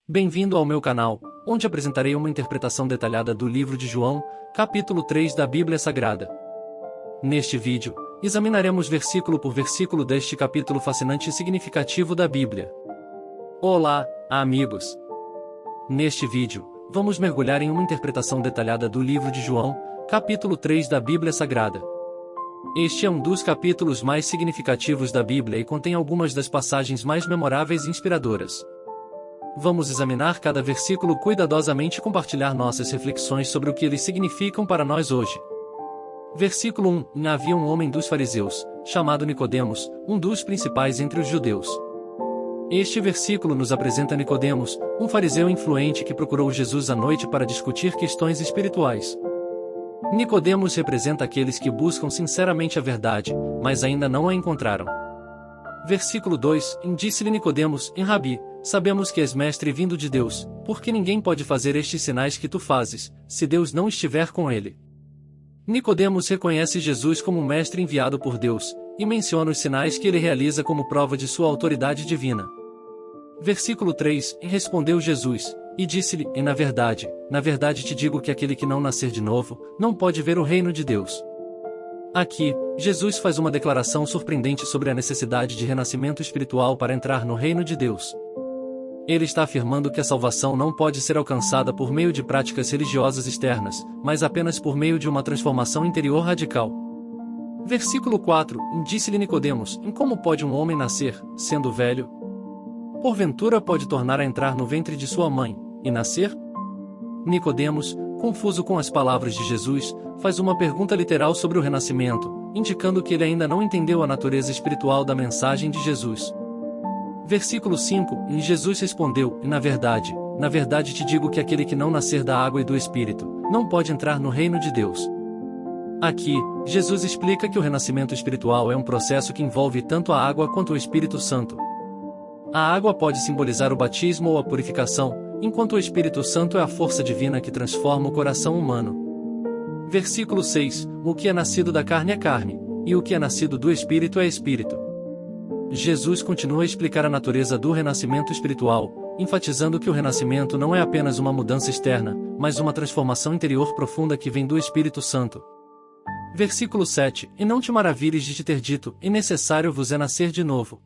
Bem-vindo ao meu canal, onde apresentarei uma interpretação detalhada do livro de João, capítulo 3 da Bíblia Sagrada. Neste vídeo, examinaremos versículo por versículo deste capítulo fascinante e significativo da Bíblia. Olá, amigos! Neste vídeo, vamos mergulhar em uma interpretação detalhada do livro de João, capítulo 3 da Bíblia Sagrada. Este é um dos capítulos mais significativos da Bíblia e contém algumas das passagens mais memoráveis e inspiradoras. Vamos examinar cada versículo cuidadosamente e compartilhar nossas reflexões sobre o que eles significam para nós hoje. Versículo 1. Havia um homem dos fariseus, chamado Nicodemos, um dos principais entre os judeus. Este versículo nos apresenta Nicodemos, um fariseu influente que procurou Jesus à noite para discutir questões espirituais. Nicodemos representa aqueles que buscam sinceramente a verdade, mas ainda não a encontraram. Versículo 2. Disse-lhe Nicodemos, Rabi, sabemos que és mestre vindo de Deus, porque ninguém pode fazer estes sinais que tu fazes, se Deus não estiver com ele. Nicodemos reconhece Jesus como um mestre enviado por Deus, e menciona os sinais que ele realiza como prova de sua autoridade divina. Versículo 3. Respondeu Jesus, e disse-lhe, na verdade te digo que aquele que não nascer de novo, não pode ver o reino de Deus. Aqui, Jesus faz uma declaração surpreendente sobre a necessidade de renascimento espiritual para entrar no reino de Deus. Ele está afirmando que a salvação não pode ser alcançada por meio de práticas religiosas externas, mas apenas por meio de uma transformação interior radical. Versículo 4. Disse-lhe Nicodemos, como pode um homem nascer, sendo velho? Porventura pode tornar a entrar no ventre de sua mãe, e nascer? Nicodemos, confuso com as palavras de Jesus, faz uma pergunta literal sobre o renascimento, indicando que ele ainda não entendeu a natureza espiritual da mensagem de Jesus. Versículo 5. E Jesus respondeu, na verdade te digo que aquele que não nascer da água e do Espírito, não pode entrar no reino de Deus. Aqui, Jesus explica que o renascimento espiritual é um processo que envolve tanto a água quanto o Espírito Santo. A água pode simbolizar o batismo ou a purificação, enquanto o Espírito Santo é a força divina que transforma o coração humano. Versículo 6. O que é nascido da carne é carne, e o que é nascido do Espírito é Espírito. Jesus continua a explicar a natureza do renascimento espiritual, enfatizando que o renascimento não é apenas uma mudança externa, mas uma transformação interior profunda que vem do Espírito Santo. Versículo 7. E não te maravilhes de te ter dito, necessário vos é nascer de novo.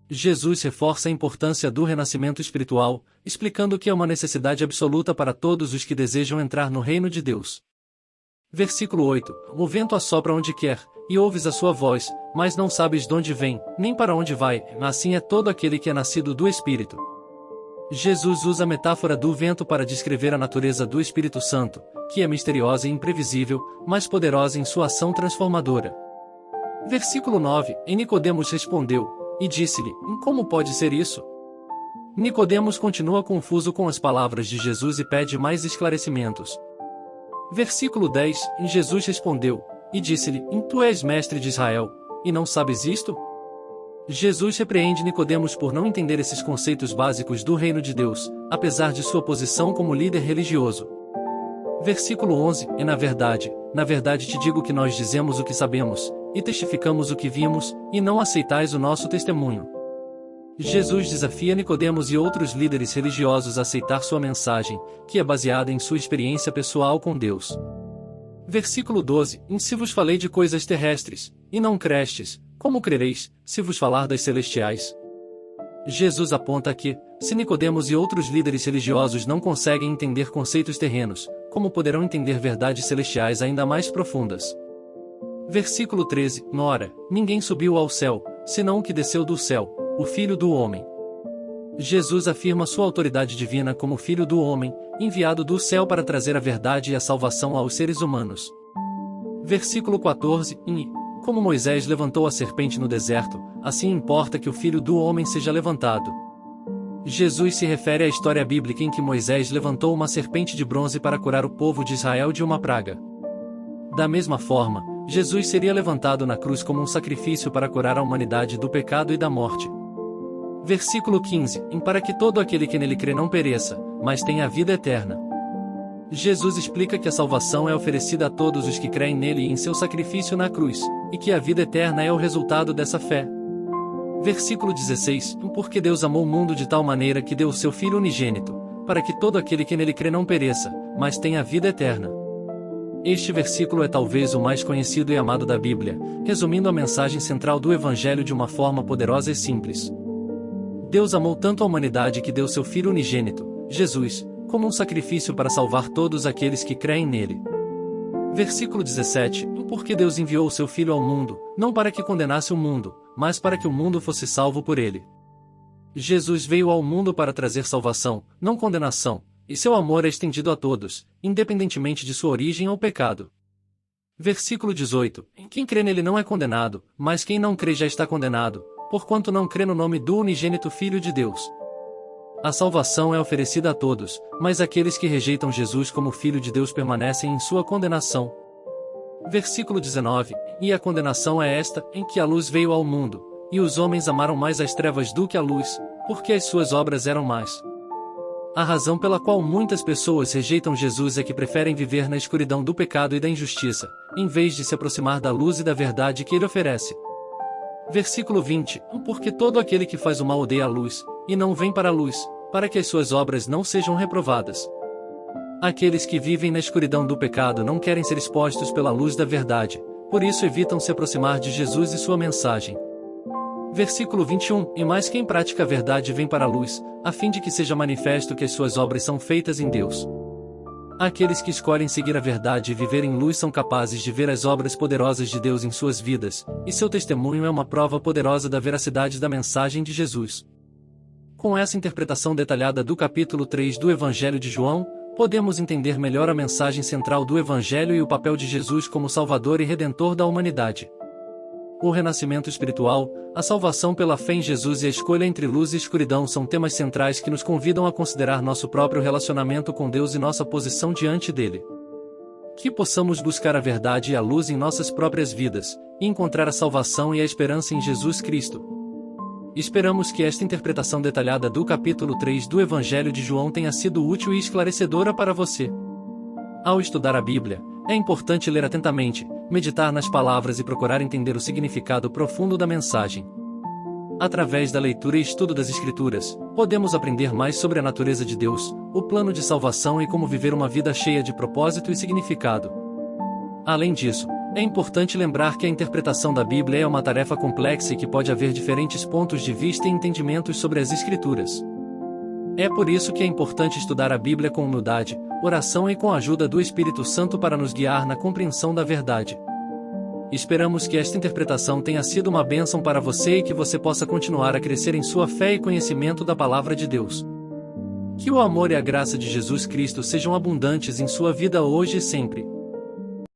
Jesus reforça a importância do renascimento espiritual, explicando que é uma necessidade absoluta para todos os que desejam entrar no reino de Deus. Versículo 8. O vento assopra onde quer, e ouves a sua voz, mas não sabes de onde vem, nem para onde vai, assim é todo aquele que é nascido do Espírito. Jesus usa a metáfora do vento para descrever a natureza do Espírito Santo, que é misteriosa e imprevisível, mas poderosa em sua ação transformadora. Versículo 9. E Nicodemos respondeu, e disse-lhe, como pode ser isso? Nicodemos continua confuso com as palavras de Jesus e pede mais esclarecimentos. Versículo 10. E Jesus respondeu, e disse-lhe, tu és mestre de Israel, e não sabes isto? Jesus repreende Nicodemos por não entender esses conceitos básicos do reino de Deus, apesar de sua posição como líder religioso. Versículo 11. E na verdade te digo que nós dizemos o que sabemos, e testificamos o que vimos, e não aceitais o nosso testemunho. Jesus desafia Nicodemos e outros líderes religiosos a aceitar sua mensagem, que é baseada em sua experiência pessoal com Deus. Versículo 12. Se vos falei de coisas terrestres, e não crestes, como crereis, se vos falar das celestiais? Jesus aponta que, se Nicodemos e outros líderes religiosos não conseguem entender conceitos terrenos, como poderão entender verdades celestiais ainda mais profundas? Versículo 13. Ora, ninguém subiu ao céu, senão o que desceu do céu, o Filho do Homem. Jesus afirma sua autoridade divina como Filho do Homem, enviado do céu para trazer a verdade e a salvação aos seres humanos. Versículo 14. E, como Moisés levantou a serpente no deserto, assim importa que o Filho do Homem seja levantado. Jesus se refere à história bíblica em que Moisés levantou uma serpente de bronze para curar o povo de Israel de uma praga. Da mesma forma, Jesus seria levantado na cruz como um sacrifício para curar a humanidade do pecado e da morte. Versículo 15. Para que todo aquele que nele crê não pereça, mas tenha a vida eterna. Jesus explica que a salvação é oferecida a todos os que creem nele e em seu sacrifício na cruz, e que a vida eterna é o resultado dessa fé. Versículo 16: Porque Deus amou o mundo de tal maneira que deu o seu Filho unigênito, para que todo aquele que nele crê não pereça, mas tenha a vida eterna. Este versículo é talvez o mais conhecido e amado da Bíblia, resumindo a mensagem central do Evangelho de uma forma poderosa e simples. Deus amou tanto a humanidade que deu seu Filho unigênito, Jesus, como um sacrifício para salvar todos aqueles que creem nele. Versículo 17: Porque Deus enviou o seu Filho ao mundo, não para que condenasse o mundo, mas para que o mundo fosse salvo por ele. Jesus veio ao mundo para trazer salvação, não condenação, e seu amor é estendido a todos, independentemente de sua origem ou pecado. Versículo 18: Quem crê nele não é condenado, mas quem não crê já está condenado, porquanto não crê no nome do unigênito Filho de Deus. A salvação é oferecida a todos, mas aqueles que rejeitam Jesus como Filho de Deus permanecem em sua condenação. Versículo 19: E a condenação é esta, em que a luz veio ao mundo, e os homens amaram mais as trevas do que a luz, porque as suas obras eram más. A razão pela qual muitas pessoas rejeitam Jesus é que preferem viver na escuridão do pecado e da injustiça, em vez de se aproximar da luz e da verdade que ele oferece. Versículo 20: Porque todo aquele que faz o mal odeia a luz, e não vem para a luz, para que as suas obras não sejam reprovadas. Aqueles que vivem na escuridão do pecado não querem ser expostos pela luz da verdade, por isso evitam se aproximar de Jesus e sua mensagem. Versículo 21: E mais quem pratica a verdade vem para a luz, a fim de que seja manifesto que as suas obras são feitas em Deus. Aqueles que escolhem seguir a verdade e viver em luz são capazes de ver as obras poderosas de Deus em suas vidas, e seu testemunho é uma prova poderosa da veracidade da mensagem de Jesus. Com essa interpretação detalhada do capítulo 3 do Evangelho de João, podemos entender melhor a mensagem central do Evangelho e o papel de Jesus como Salvador e Redentor da humanidade. O renascimento espiritual, a salvação pela fé em Jesus e a escolha entre luz e escuridão são temas centrais que nos convidam a considerar nosso próprio relacionamento com Deus e nossa posição diante dele. Que possamos buscar a verdade e a luz em nossas próprias vidas, e encontrar a salvação e a esperança em Jesus Cristo. Esperamos que esta interpretação detalhada do capítulo 3 do Evangelho de João tenha sido útil e esclarecedora para você. Ao estudar a Bíblia, é importante ler atentamente, meditar nas palavras e procurar entender o significado profundo da mensagem. Através da leitura e estudo das Escrituras, podemos aprender mais sobre a natureza de Deus, o plano de salvação e como viver uma vida cheia de propósito e significado. Além disso, é importante lembrar que a interpretação da Bíblia é uma tarefa complexa e que pode haver diferentes pontos de vista e entendimentos sobre as Escrituras. É por isso que é importante estudar a Bíblia com humildade, oração e com a ajuda do Espírito Santo para nos guiar na compreensão da verdade. Esperamos que esta interpretação tenha sido uma bênção para você e que você possa continuar a crescer em sua fé e conhecimento da Palavra de Deus. Que o amor e a graça de Jesus Cristo sejam abundantes em sua vida hoje e sempre.